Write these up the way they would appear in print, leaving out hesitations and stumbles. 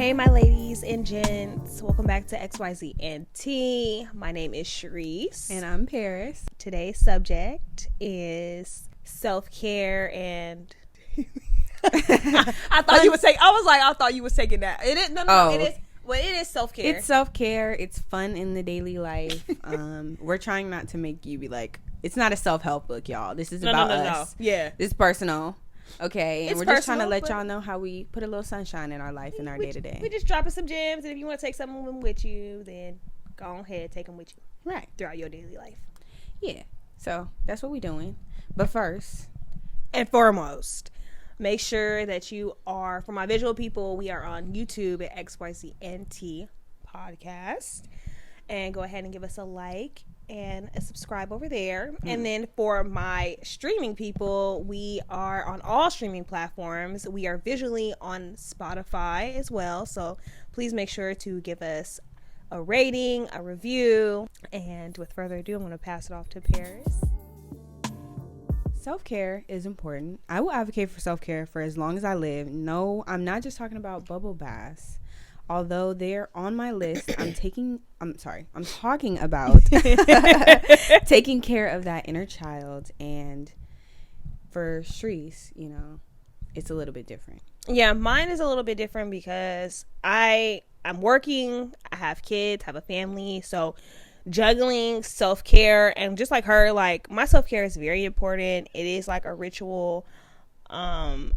Hey, my ladies and gents. Welcome back to XYZ and Tea. My name is Sherise. And I'm Perris. Today's subject is self-care and... I thought you would say... I thought you was taking that. It is... No, it is... Well, it is self-care. It's self-care. It's fun in the daily life. We're trying not to make you be like... It's not a self-help book, y'all. This is about us. No. Yeah. This is personal. Okay, and it's we're personal, just trying to let y'all know how we put a little sunshine in our life, in our day-to-day. We just dropping some gems, and if you want to take some of them with you, then go ahead, take them with you. Right. Throughout your daily life. Yeah. So, that's what we're doing. But first... and foremost, make sure that you are, for my visual people, we are on YouTube at XYZ and Tea Podcast. And go ahead and give us a like and a subscribe over there. And then for my streaming people, we are on all streaming platforms. We are visually on Spotify as well. So please make sure to give us a rating, a review. And with further ado, I'm going to pass it off to Perris. Self-care is important. I will advocate for self-care for as long as I live. No, I'm not just talking about bubble baths. Although they're on my list, I'm talking about taking care of that inner child. And for Sherise, it's a little bit different. Yeah, mine is a little bit different because I'm working, I have kids, have a family, so juggling self-care, and just like her, like, my self-care is very important. It is like a ritual, and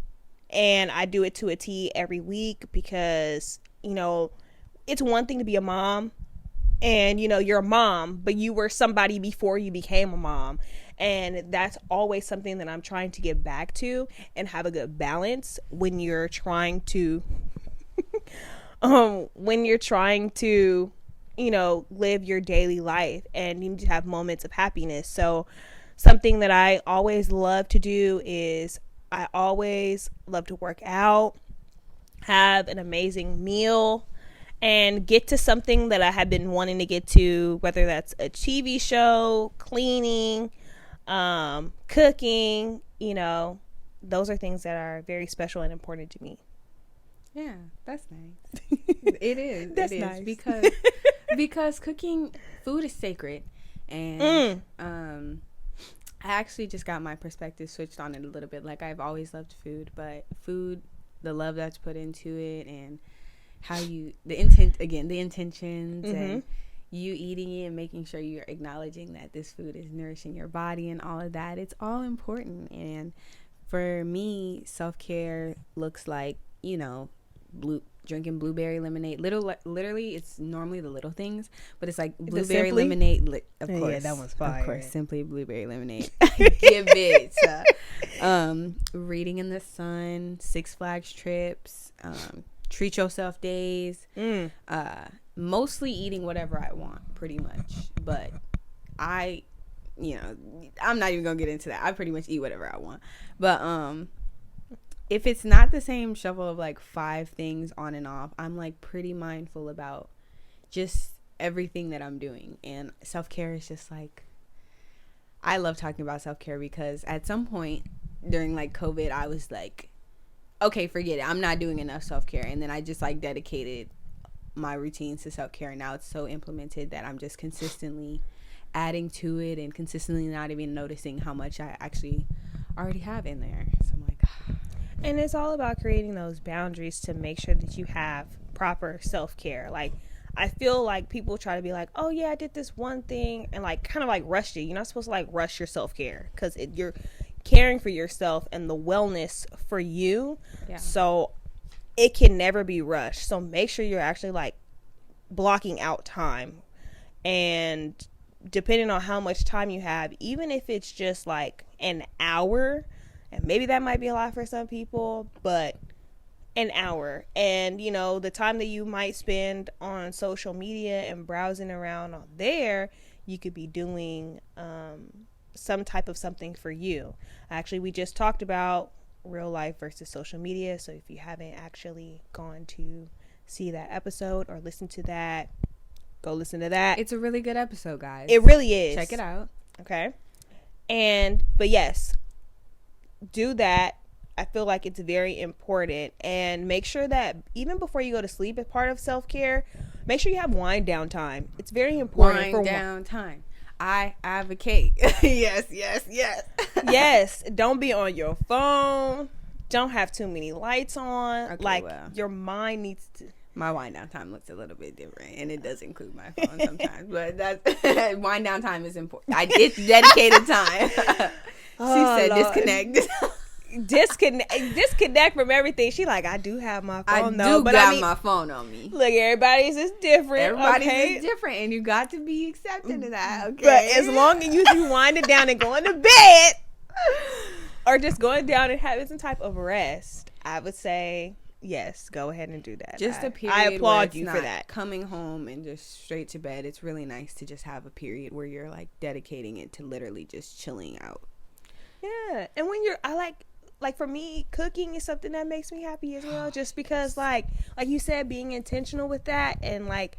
I do it to a T every week because it's one thing to be a mom and, you're a mom, but you were somebody before you became a mom. And that's always something that I'm trying to get back to and have a good balance when you're trying to, live your daily life, and you need to have moments of happiness. So something that I always love to do is I always love to work out, have an amazing meal, and get to something that I have been wanting to get to, whether that's a TV show, cleaning, cooking. Those are things that are very special and important to me. Yeah, that's nice. It is. That's it is nice. because cooking, food is sacred, and I actually just got my perspective switched on it a little bit. Like, I've always loved food, but food, the love that's put into it, and how the intentions, and you eating it and making sure you're acknowledging that this food is nourishing your body and all of that, it's all important. And for me, self-care looks like, drinking blueberry lemonade. Literally, it's normally the little things, but it's like blueberry lemonade. Of course, yeah, that one's fire. Of course, simply blueberry lemonade. Give it. Reading in the sun, Six Flags trips, treat yourself days. Mostly eating whatever I want, pretty much. But I'm not even gonna get into that. I pretty much eat whatever I want. But if it's not the same shuffle of like 5 things on and off, I'm like pretty mindful about just everything that I'm doing. And self-care is just like, I love talking about self-care because at some point during like COVID, I was like, okay, forget it. I'm not doing enough self-care. And then I just like dedicated my routines to self-care. And now it's so implemented that I'm just consistently adding to it and consistently not even noticing how much I actually already have in there. So I'm like, and it's all about creating those boundaries to make sure that you have proper self-care. Like, I feel like people try to be like, oh yeah, I did this one thing, and like kind of like rushed it. You're not supposed to like rush your self-care, because you're caring for yourself and the wellness for you. Yeah. So it can never be rushed. So make sure you're actually like blocking out time, and depending on how much time you have, even if it's just like an hour, and maybe that might be a lot for some people, but an hour. And the time that you might spend on social media and browsing around on there, you could be doing some type of something for you. Actually, we just talked about real life versus social media, so if you haven't actually gone to see that episode or listen to that, go listen to that. it's a really good episode, guys. It really is. Check it out. Okay. But yes, do that. I feel like it's very important. And make sure that even before you go to sleep, as part of self-care, make sure you have wind down time. It's very important. Wind down time. I advocate. Yes. Yes. Don't be on your phone. Don't have too many lights on. Okay, like, your mind needs to. My wind down time looks a little bit different, and it does include my phone sometimes. But that's wind down time is important. It's dedicated time. She said Lord. disconnect from everything. She like, I do have my phone though. But I mean, my phone on me. Look, everybody's is different. Everybody's is different, and you got to be accepting of that. Okay, but as long as you wind it down and going to bed, or just going down and having some type of rest, I would say yes, go ahead and do that. Just a period. I applaud you for that. Coming home and just straight to bed. It's really nice to just have a period where you're like dedicating it to literally just chilling out. Yeah, and when you're, I like for me, cooking is something that makes me happy as well. Just because, like you said, being intentional with that, and like,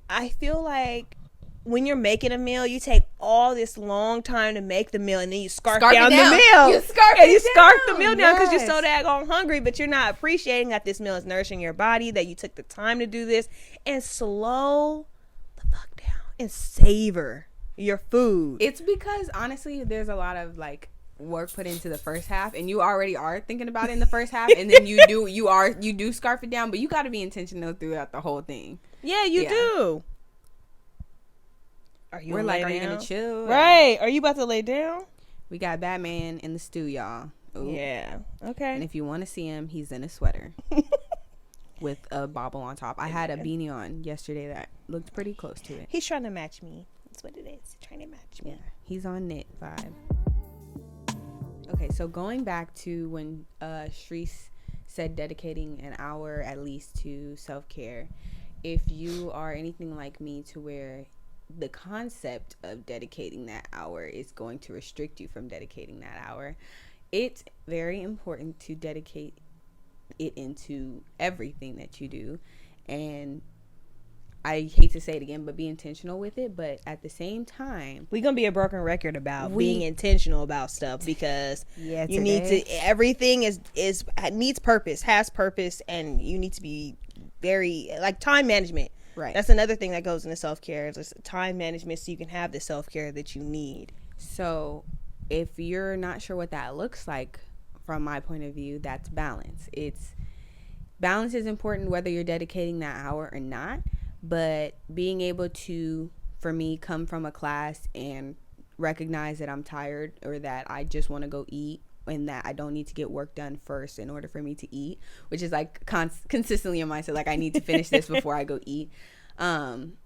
I feel like when you're making a meal, you take all this long time to make the meal, and then you scarf down the meal. You scarf the meal down because you're so daggone hungry, but you're not appreciating that this meal is nourishing your body, that you took the time to do this, and slow the fuck down and savor your food. It's because honestly, there's a lot of like work put into the first half, and you already are thinking about it in the first half, and then you do scarf it down, but you got to be intentional throughout the whole thing. Yeah, you do. Are you gonna chill? Right. Are you about to lay down? We got Batman in the stew, y'all. Ooh. Yeah. Okay. And if you want to see him, he's in a sweater with a bobble on top. I had a beanie on yesterday that looked pretty close to it. He's trying to match me. That's what it is. He's trying to match me. Yeah. He's on knit vibe. Okay, so going back to when Sherise said dedicating an hour at least to self-care, if you are anything like me to where the concept of dedicating that hour is going to restrict you from dedicating that hour, it's very important to dedicate it into everything that you do. And I hate to say it again, but be intentional with it. But at the same time, we're gonna be a broken record about being intentional about stuff, because you need to. Everything needs purpose, has purpose, and you need to be very like time management. Right. That's another thing that goes into self-care, is time management, so you can have the self-care that you need. So if you're not sure what that looks like, from my point of view, that's balance. Balance is important whether you're dedicating that hour or not, but being able to, for me, come from a class and recognize that I'm tired, or that I just want to go eat, and that I don't need to get work done first in order for me to eat, which is like consistently in my mindset, like I need to finish this before I go eat. I'm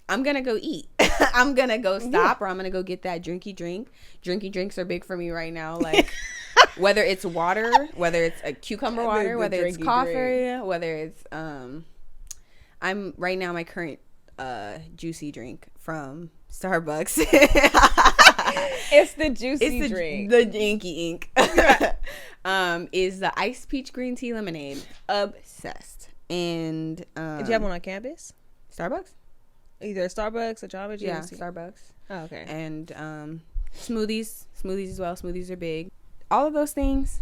gonna go eat. I'm gonna go stop, or I'm gonna go get that drinky drink. Drinky drinks are big for me right now. Like whether it's water, whether it's a cucumber water, whether it's coffee, whether it's I'm right now my current juicy drink from Starbucks. It's the juicy drink. The Yankee ink. Is the iced peach green tea lemonade. Obsessed. And did you have one on campus? Starbucks? Either Starbucks or Jamba Juice? Yeah, Starbucks. Oh, okay. And smoothies as well. Smoothies are big. All of those things.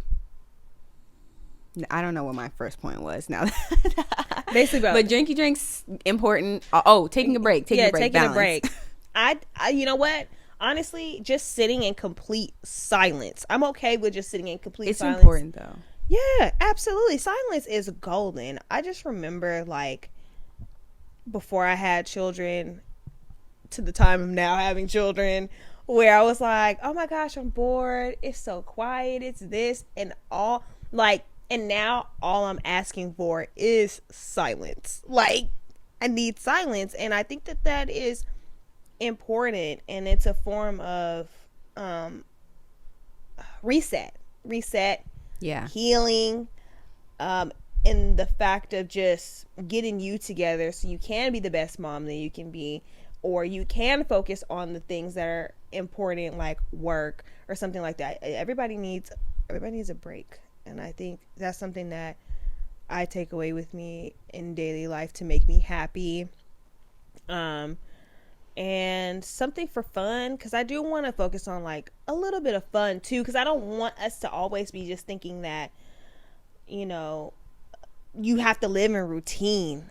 I don't know what my first point was now. Basically, but drinky drinks important. Taking a break. Taking a break. I you know what? Honestly, just sitting in complete silence. I'm okay with just sitting in complete silence. It's important though. Yeah, absolutely. Silence is golden. I just remember, like, before I had children to the time of now having children, where I was like, oh my gosh, I'm bored. It's so quiet. It's this and all. Like, and now all I'm asking for is silence. Like, I need silence. And I think that is important, and it's a form of reset, healing, in the fact of just getting you together so you can be the best mom that you can be, or you can focus on the things that are important, like work or something like that. Everybody needs a break, and I think that's something that I take away with me in daily life to make me happy. and something for fun, because I do want to focus on like a little bit of fun too, because I don't want us to always be just thinking that, you know, you have to live in routine,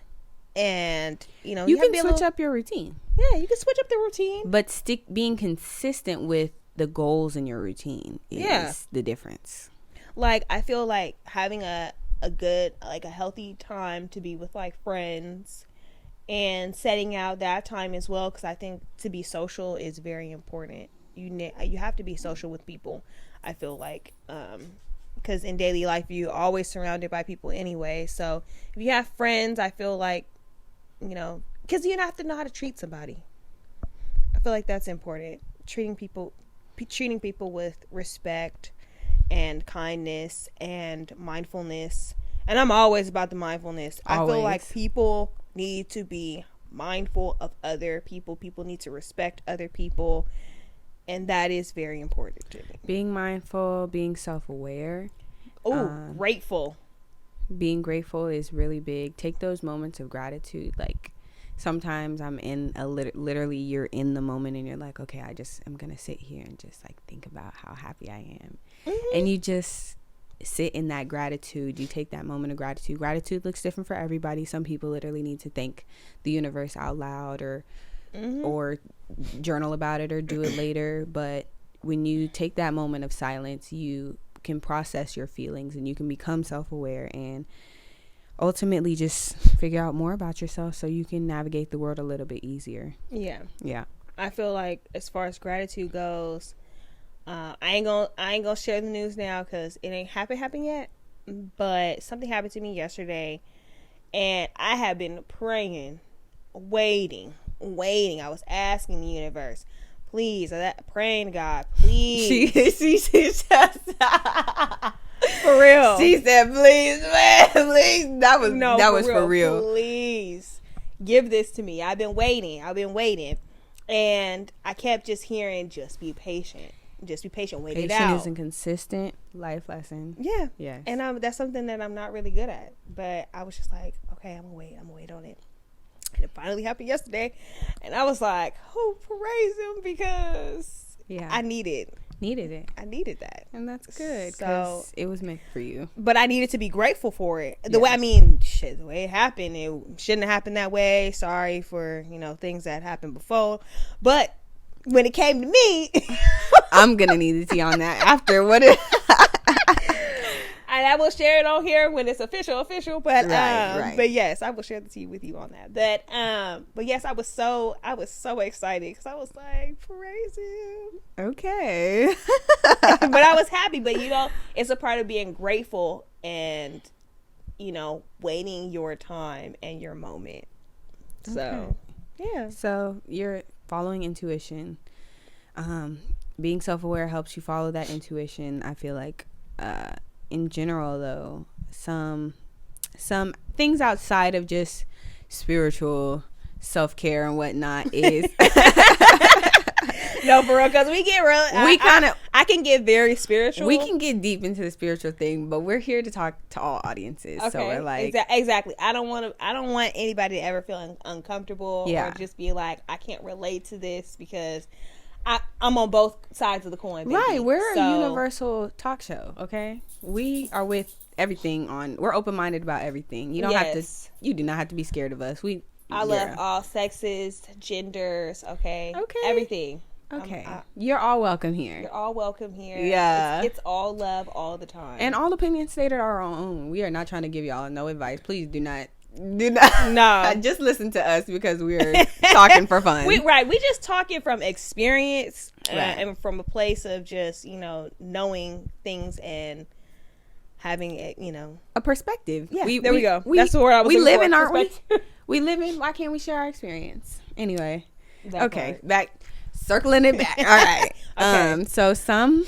and you know, you can switch up your routine. Yeah, you can switch up the routine, but being consistent with the goals in your routine is the difference. Like, I feel like having a good, like a healthy time to be with like friends, and setting out that time as well, because I think to be social is very important. You have to be social with people, I feel like, because in daily life you're always surrounded by people anyway. So if you have friends, I feel like, you know, because you have to know how to treat somebody. I feel like that's important. Treating people with respect and kindness and mindfulness. And I'm always about the mindfulness. I feel like people need to be mindful of other people. People need to respect other people. And that is very important to me. Being mindful, being self-aware. Oh, grateful. Being grateful is really big. Take those moments of gratitude. Like, sometimes I'm in literally you're in the moment and you're like, okay, I'm going to sit here and just like think about how happy I am. Mm-hmm. And you just sit in that gratitude. You take that moment of gratitude. Gratitude looks different for everybody. Some people literally need to thank the universe out loud or journal about it or do it later. But when you take that moment of silence, you can process your feelings and you can become self-aware and ultimately just figure out more about yourself so you can navigate the world a little bit easier. Yeah. I feel like as far as gratitude goes, I ain't gonna share the news now because it ain't happened yet, but something happened to me yesterday and I have been praying, waiting. I was asking the universe, please, praying to God, please. She just for real. She said, please, man, please. That was for real. Please give this to me. I've been waiting. And I kept just hearing, just be patient. Wait it out. Patience is a consistent life lesson. Yeah. Yes. And that's something that I'm not really good at. But I was just like, okay, I'm going to wait on it. And it finally happened yesterday. And I was like, oh, praise him, because I needed it. I needed that. And that's good, because it was meant for you. But I needed to be grateful for it. The way it happened, it shouldn't have happened that way. Sorry for, things that happened before. But when it came to me, I'm going to need the tea on that after. And I will share it on here when it's official. But right. But yes, I will share the tea with you on that. But yes, I was so excited because I was like, praise him. Okay. But I was happy. But it's a part of being grateful and waiting your time and your moment. So yeah. So you're following intuition. Being self-aware helps you follow that intuition. I feel like in general, though, some things outside of just spiritual self-care and whatnot is no, for real, because we get real. I can get very spiritual. We can get deep into the spiritual thing, but we're here to talk to all audiences. Okay, so we're like, exactly. I don't want anybody to ever feel uncomfortable or just be like, I can't relate to this, because I'm on both sides of the coin, baby. Right, we're a universal talk show, okay? We are with everything we're open-minded about everything. You do not have to be scared of us. I love all sexes, genders, okay? Everything. Okay. You're all welcome here. Yeah. It's all love all the time. And all opinions stated are our own. We are not trying to give y'all no advice. Please do not. No. Just listen to us because we're talking for fun. We just talking from experience and from a place of just, knowing things and having a perspective. Yeah, there we go. That's the word I was looking for. We live in, aren't we? We live in. Why can't we share our experience? Anyway. Back. Circling it back. All right. Okay. So some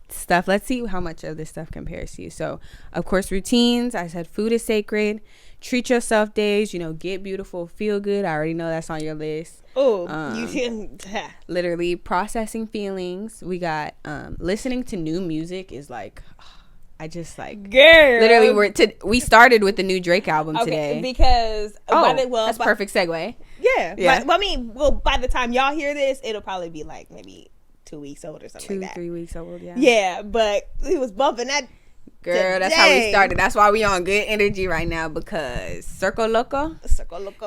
stuff. Let's see how much of this stuff compares to you. So, of course, routines. I said food is sacred. Treat yourself days. Get beautiful, feel good. I already know that's on your list. Oh, you didn't. Literally processing feelings. We got listening to new music is like. I just like girl. Literally we started with the new Drake album today because that's perfect segue. Yeah. Yeah. But, I mean, well, by the time y'all hear this, it'll probably be like maybe 2 weeks old or something like that. 3 weeks old, yeah. Yeah, but he was bumping that. Girl, today. that's how we started. That's why we on good energy right now, because Circo Loco.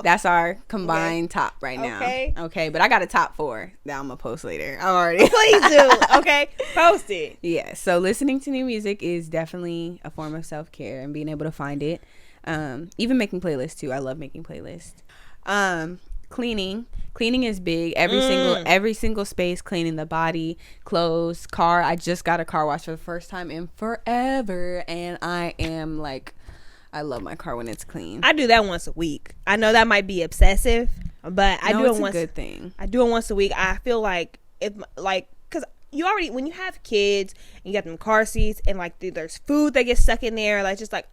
That's our combined top right now. Okay, but I got a top 4 that I'm gonna post later. I'm already. Please do. Okay, post it. Yeah. So listening to new music is definitely a form of self-care, and being able to find it. Even making playlists too. I love making playlists. Cleaning is big. Every single space, cleaning the body, clothes, car. I just got a car wash for the first time in forever, and I am like, I love my car when it's clean. I do that once a week. I know that might be obsessive, but I do it once. It's a good thing. I do it once a week. I feel like because you already, when you have kids and you got them car seats and like there's food that gets stuck in there, like just like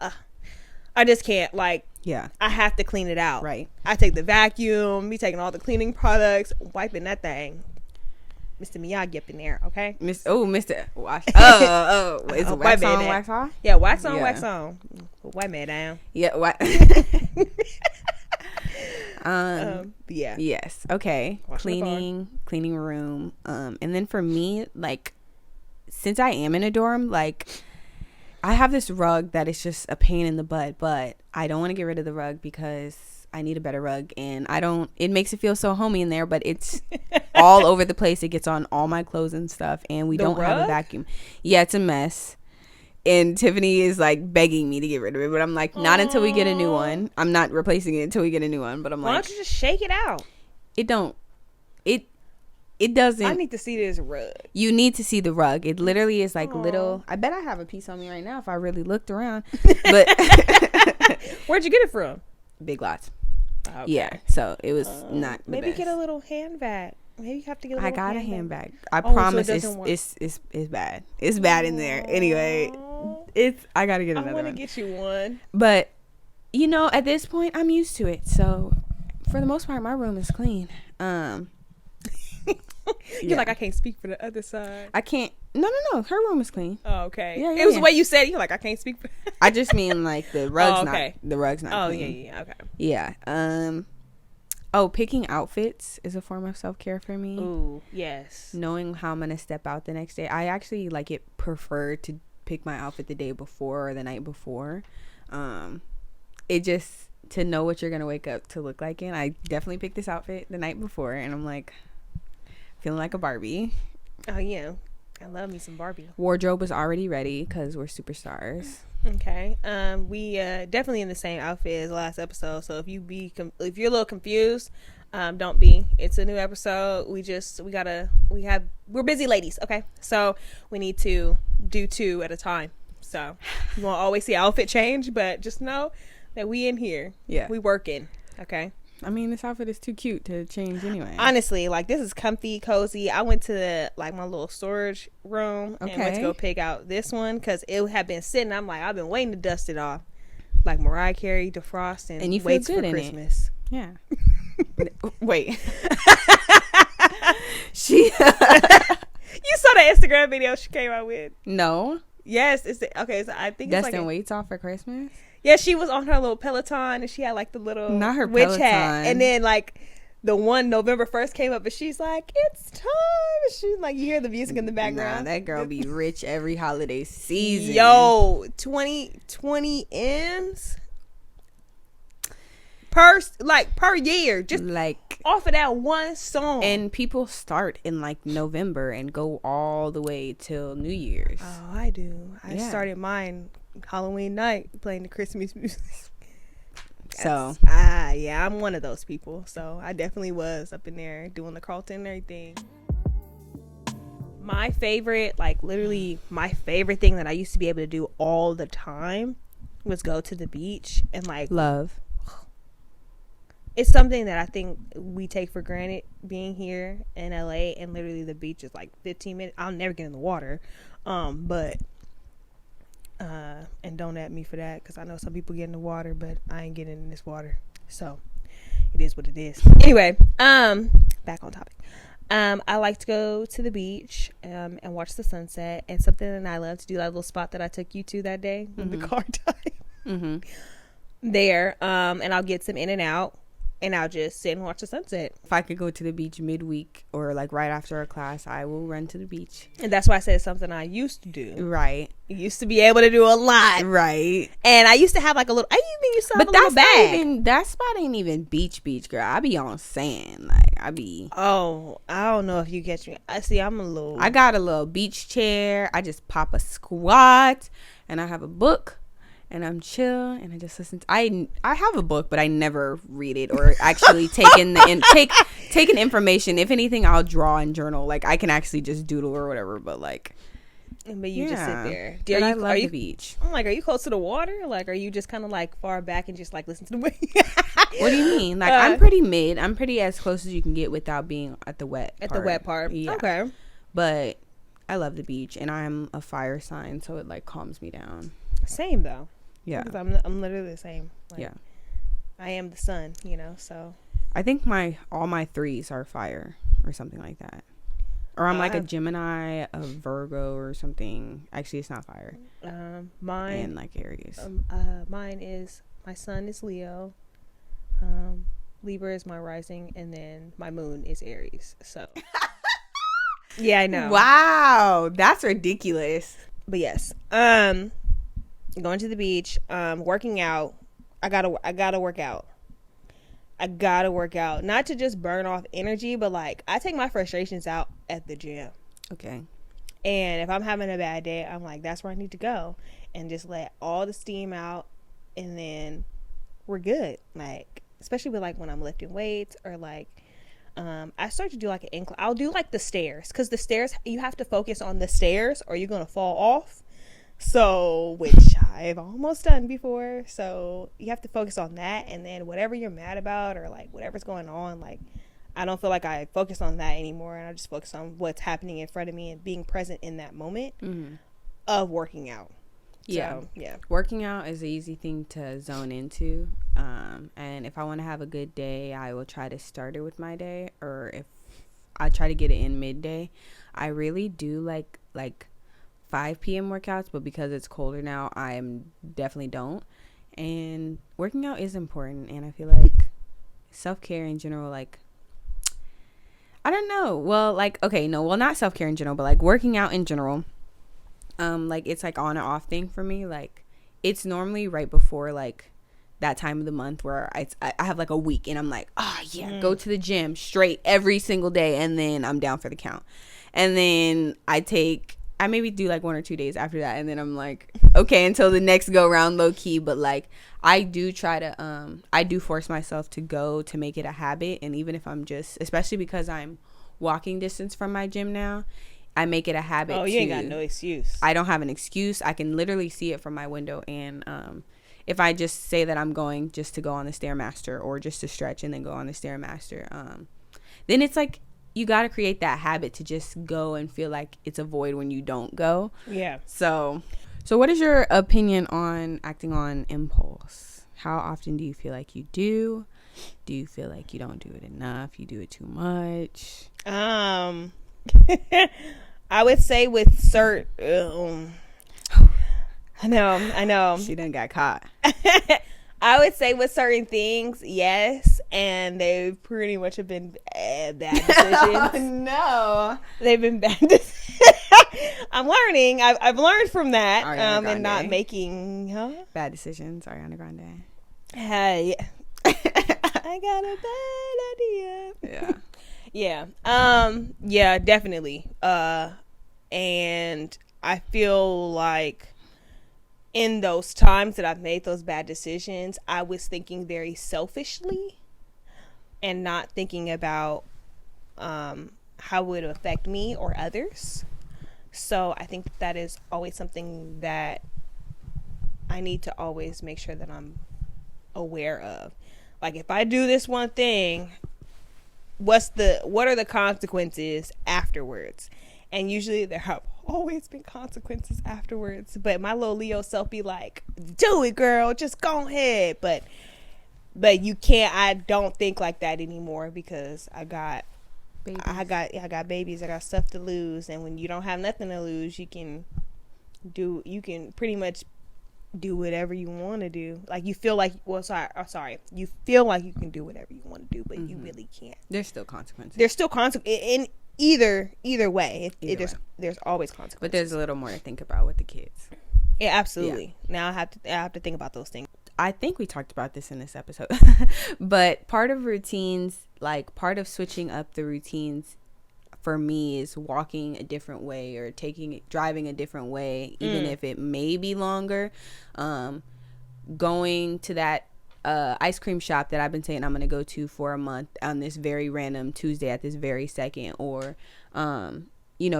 I just can't, like, yeah, I have to clean it out. Right. I take the vacuum, be taking all the cleaning products, wiping that thing. Mr. Miyagi up in there, okay? Mr. Wash. Is it wax on, wax off? Yeah, wax on, wax on. Put white man down. Yeah, what? Yeah. Yes. Okay. Washing cleaning room. And then for me, like, since I am in a dorm, like, I have this rug that is just a pain in the butt, but I don't want to get rid of the rug because I need a better rug, and it makes it feel so homey in there, but it's all over the place. It gets on all my clothes and stuff, and we don't have a vacuum. Yeah, it's a mess. And Tiffany is like begging me to get rid of it, but I'm like, not until we get a new one. I'm not replacing it until we get a new one, but I'm like, why don't you just shake it out? It doesn't. I need to see this rug. You need to see the rug. It literally is like little. I bet I have a piece on me right now if I really looked around. But where'd you get it from? Big Lots. Okay. Yeah. So it was not the maybe best. get a little handbag. Maybe you have to get a little I got handbag. a handbag. I promise it's bad. It's bad in there. Anyway, I gotta get another one. I want to get you one. But at this point I'm used to it. So for the most part my room is clean. You're like, I can't speak for the other side. I can't. No. Her room is clean. Oh, okay. Yeah, it was the way you said it. You're like, I can't speak for. I just mean like the rug's not. The rug's not. Oh, clean. yeah. Okay. Yeah. Picking outfits is a form of self-care for me. Ooh, yes. Knowing how I'm gonna step out the next day. I actually prefer to pick my outfit the day before or the night before. It just to know what you're gonna wake up to look like in. I definitely picked this outfit the night before, and I'm like. Feeling like a Barbie. Oh, yeah. I love me some Barbie. Wardrobe was already ready because we're superstars. Okay. We definitely in the same outfit as last episode. So if you're a little confused, don't be. It's a new episode. We're busy ladies. Okay. So we need to do 2 at a time. So you won't always see outfit change, but just know that we in here. Yeah. We working. Okay. I mean, this outfit is too cute to change anyway. Honestly, like, this is comfy, cozy. I went to my little storage room and went to go pick out this one because it had been sitting. I'm like, I've been waiting to dust it off, like Mariah Carey, defrost, and you feel waits good for in Christmas. It. Yeah. Wait. You saw the Instagram video she came out with? No. Yes. Okay. So I think Dustin waits off for Christmas. Yeah, she was on her little Peloton and she had the little not her witch Peloton. hat, and then the one November 1st came up and she's like, it's time. And she's like, you hear the music in the background. Nah, that girl be rich every holiday season. Yo, 20 M's per year, just off of that one song. And people start in November and go all the way till New Year's. Oh, I do. I started mine Halloween night playing the Christmas music. So yeah, I'm one of those people. So I definitely was up in there doing the Carlton and everything. My favorite, literally my favorite thing that I used to be able to do all the time was go to the beach and love. It's something that I think we take for granted being here in LA, and literally the beach is 15 minutes. I'll never get in the water, but and don't at me for that because I know some people get in the water, but I ain't getting in this water, so it is what it is. Anyway, back on topic. I like to go to the beach and watch the sunset, and something that I love to do, that little spot that I took you to that day when the car died. There, and I'll get some In and Out, and I'll just sit and watch the sunset. If I could go to the beach midweek or like right after a class, I will run to the beach. And that's why I said something I used to do. Right. I used to be able to do a lot. Right. And I used to have like a little, I even used to have but a little bag. That spot ain't even beach, girl. I be on sand. Like, I be. Oh, I don't know if you catch me. I see, I'm a little. I got a little beach chair. I just pop a squat and I have a book. And I'm chill, and I just listen to. I have a book, but I never read it or actually take in information. If anything, I'll draw and journal. Like I can actually just doodle or whatever. But like, but you just sit there. I love the beach. I'm like, are you close to the water? Like, are you just kind of like far back and just like listen to the wind? What do you mean? Like I'm pretty mid. I'm pretty as close as you can get without being at the wet. The wet part. Yeah. Okay. But I love the beach, and I'm a fire sign, so it like calms me down. Same though. Yeah, because I'm literally the same. Like, yeah, I am the sun, you know. So I think all my threes are fire or something like that, or I'm like a Gemini, a Virgo, or something. Actually, it's not fire. Mine and like Aries. Mine is my sun is Leo. Libra is my rising, and then my moon is Aries. So yeah, I know. Wow, that's ridiculous. But yes, going to the beach, working out. I gotta work out. I gotta work out, not to just burn off energy, but like I take my frustrations out at the gym. Okay. And if I'm having a bad day, I'm like, that's where I need to go and just let all the steam out, and then we're good. Like, especially with like when I'm lifting weights or like I start to do like an incline. I'll do like the stairs, because the stairs, you have to focus on the stairs or you're gonna fall off. So, which I've almost done before. So you have to focus on that, and then whatever you're mad about or like whatever's going on, like I don't feel like I focus on that anymore, and I just focus on what's happening in front of me and being present in that moment of working out. Yeah. So, yeah. Working out is an easy thing to zone into. And if I want to have a good day, I will try to start it with my day, or if I try to get it in midday. I really do like 5 p.m. workouts, but because it's colder now, I definitely don't. And working out is important, and I feel like self-care in general, like, I don't know. Well, like, okay, no, well, not self-care in general, but like working out in general, like it's like on and off thing for me. Like it's normally right before like that time of the month where I have like a week and I'm like, oh yeah, go to the gym straight every single day, and then I'm down for the count. And then I maybe do like 1 or 2 days after that, and then I'm like, okay, until the next go round, low key. But like I do try to I do force myself to go, to make it a habit. And even if I'm just, especially because I'm walking distance from my gym now, I make it a habit. Oh, you ain't got no excuse. I don't have an excuse. I can literally see it from my window. And if I just say that I'm going just to go on the Stairmaster or just to stretch and then go on the Stairmaster, then it's like you got to create that habit to just go and feel like it's a void when you don't go. Yeah. So what is your opinion on acting on impulse? How often do you feel like you do? Do you feel like you don't do it enough? You do it too much? I would say with certain, I know. She done got caught. I would say with certain things, yes, and they pretty much have been bad decisions. Oh, no. They've been bad decisions. I'm learning. I've learned from that, and not making bad decisions. Ariana Grande. Hey, I got a bad idea. Yeah. Yeah, definitely. And I feel like in those times that I've made those bad decisions, I was thinking very selfishly and not thinking about how it would affect me or others. So I think that is always something that I need to always make sure that I'm aware of. Like, if I do this one thing, what are the consequences afterwards? And usually there have always been consequences afterwards, but my little Leo self be like, do it, girl, just go ahead. But you can't. I don't think like that anymore, because I got babies. I got babies. I got stuff to lose. And when you don't have nothing to lose, you can pretty much do whatever you want to do. Like you feel like, you feel like you can do whatever you want to do, but you really can't. There's still consequences. There's still consequences in either way. There's always consequences. But there's a little more to think about with the kids. Yeah, absolutely. Yeah. Now I have to think about those things. I think we talked about this in this episode, but part of routines, like part of switching up the routines for me is walking a different way or driving a different way, even if it may be longer. Going to that ice cream shop that I've been saying I'm going to go to for a month on this very random Tuesday at this very second, or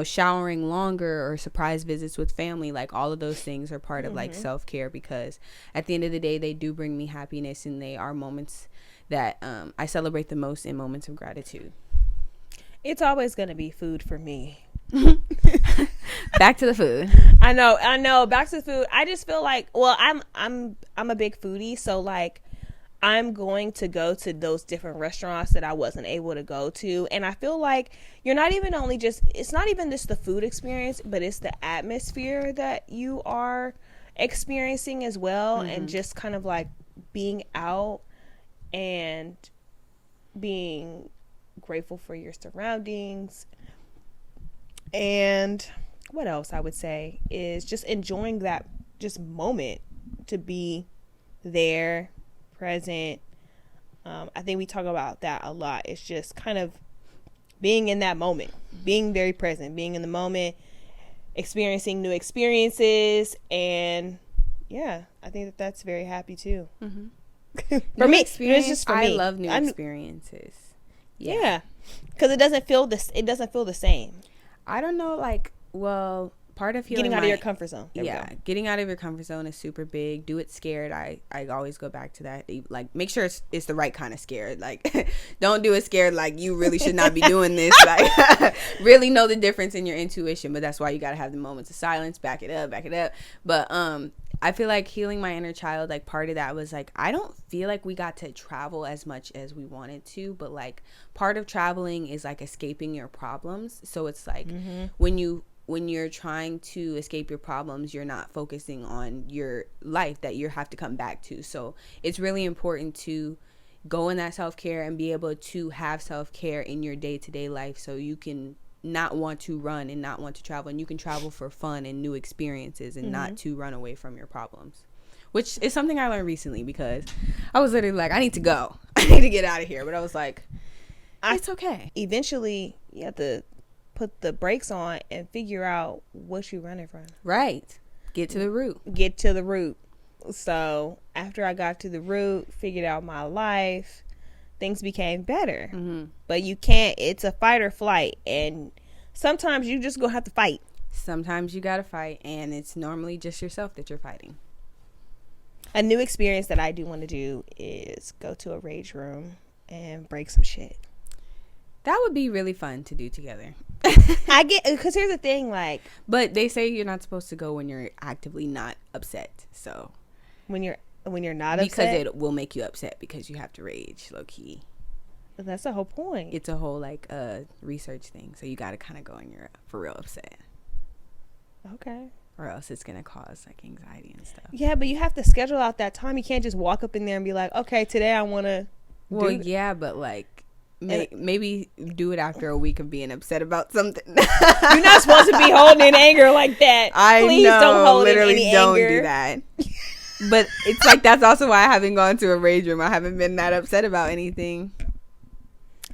showering longer, or surprise visits with family. Like all of those things are part of like self-care, because at the end of the day they do bring me happiness, and they are moments that I celebrate the most in moments of gratitude. It's always going to be food for me. Back to the food. I know. Back to the food. I just feel like, well, I'm a big foodie, so like I'm going to go to those different restaurants that I wasn't able to go to, and I feel like it's not even just the food experience, but it's the atmosphere that you are experiencing as well, and just kind of like being out and being grateful for your surroundings. And what else I would say is just enjoying that just moment to be there, present. I think we talk about that a lot. It's just kind of being in that moment, being very present, being in the moment, experiencing new experiences. And yeah, I think that that's very happy too. For me, it's just for me. I love new experiences. Yeah, because it doesn't feel the same. I don't know, part of getting out of your comfort zone. Getting out of your comfort zone is super big. Do it scared. I always go back to that. Like, make sure it's the right kind of scared. Like, don't do it scared like you really should not be doing this. Like, really know the difference in your intuition. But that's why you got to have the moments of silence. Back it up. But I feel like healing my inner child, like part of that was like, I don't feel like we got to travel as much as we wanted to, but like part of traveling is like escaping your problems. So it's like when you're trying to escape your problems, you're not focusing on your life that you have to come back to. So it's really important to go in that self-care and be able to have self-care in your day-to-day life, so you can not want to run and not want to travel, and you can travel for fun and new experiences and not to run away from your problems, which is something I learned recently, because I was literally like, I need to go. I need to get out of here. But I was like, it's okay. Eventually, you have to put the brakes on and figure out what you're running from. Right. Get to the root. So after I got to the root, figured out my life, things became better. But you can't, it's a fight or flight, and sometimes you just gonna have to fight. Sometimes you gotta fight, and it's normally just yourself that you're fighting. A new experience that I do want to do is go to a rage room and break some shit. That would be really fun to do together. Because here's the thing, like, but they say you're not supposed to go when you're actively not upset. So when you're not because upset, it will make you upset because you have to rage low key. That's the whole point. It's a whole research thing. So you got to kind of go when you're for real upset. Okay. Or else it's gonna cause like anxiety and stuff. Yeah, but you have to schedule out that time. You can't just walk up in there and be like, okay, today I want to. Well, yeah, but like. Maybe do it after a week of being upset about something. You're not supposed to be holding in anger like that. Please don't hold literally in any don't anger. Do that. But it's like, that's also why I haven't gone to a rage room. I haven't been that upset about anything.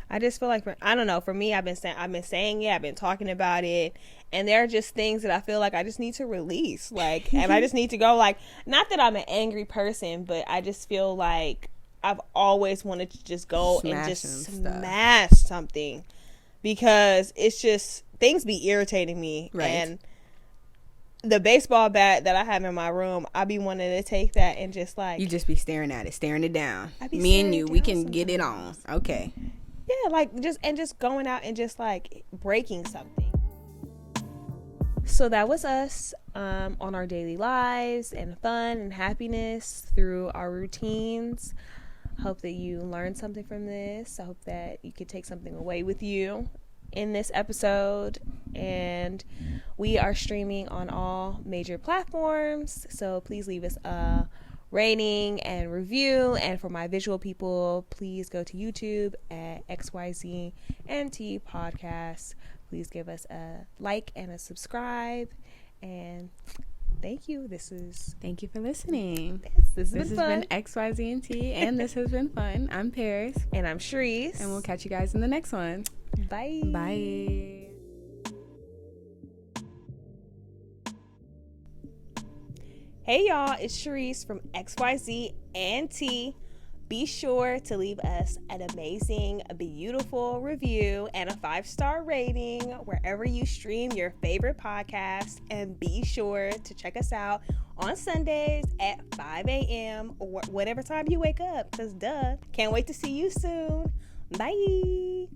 I just feel like, I don't know. For me, I've been saying it. I've been talking about it, and there are just things that I feel like I just need to release. Like, and I just need to go. Like, not that I'm an angry person, but I just feel like I've always wanted to just go and just smash something, because it's just, things be irritating me. Right. And the baseball bat that I have in my room, I be wanting to take that and just like, you just be staring it down. Me and you, we can get it on. Okay. Yeah, like just going out and just like breaking something. So that was us on our daily lives and fun and happiness through our routines. Hope that you learned something from this. I hope that you could take something away with you. in this episode. And we are streaming on all major platforms, so please leave us a rating and review. And for my visual people, please go to YouTube at XYZ and Tea Podcast. Please give us a like and a subscribe. And thank you. Thank you for listening. This has been XYZ and Tea, and this has been fun. I'm Perris. And I'm Sherise. And we'll catch you guys in the next one. Bye. Bye. Hey y'all, it's Sherise from XYZ and Tea. Be sure to leave us an amazing, beautiful review and a 5-star rating wherever you stream your favorite podcast. And be sure to check us out on Sundays at 5 a.m. or whatever time you wake up, because duh. Can't wait to see you soon. Bye.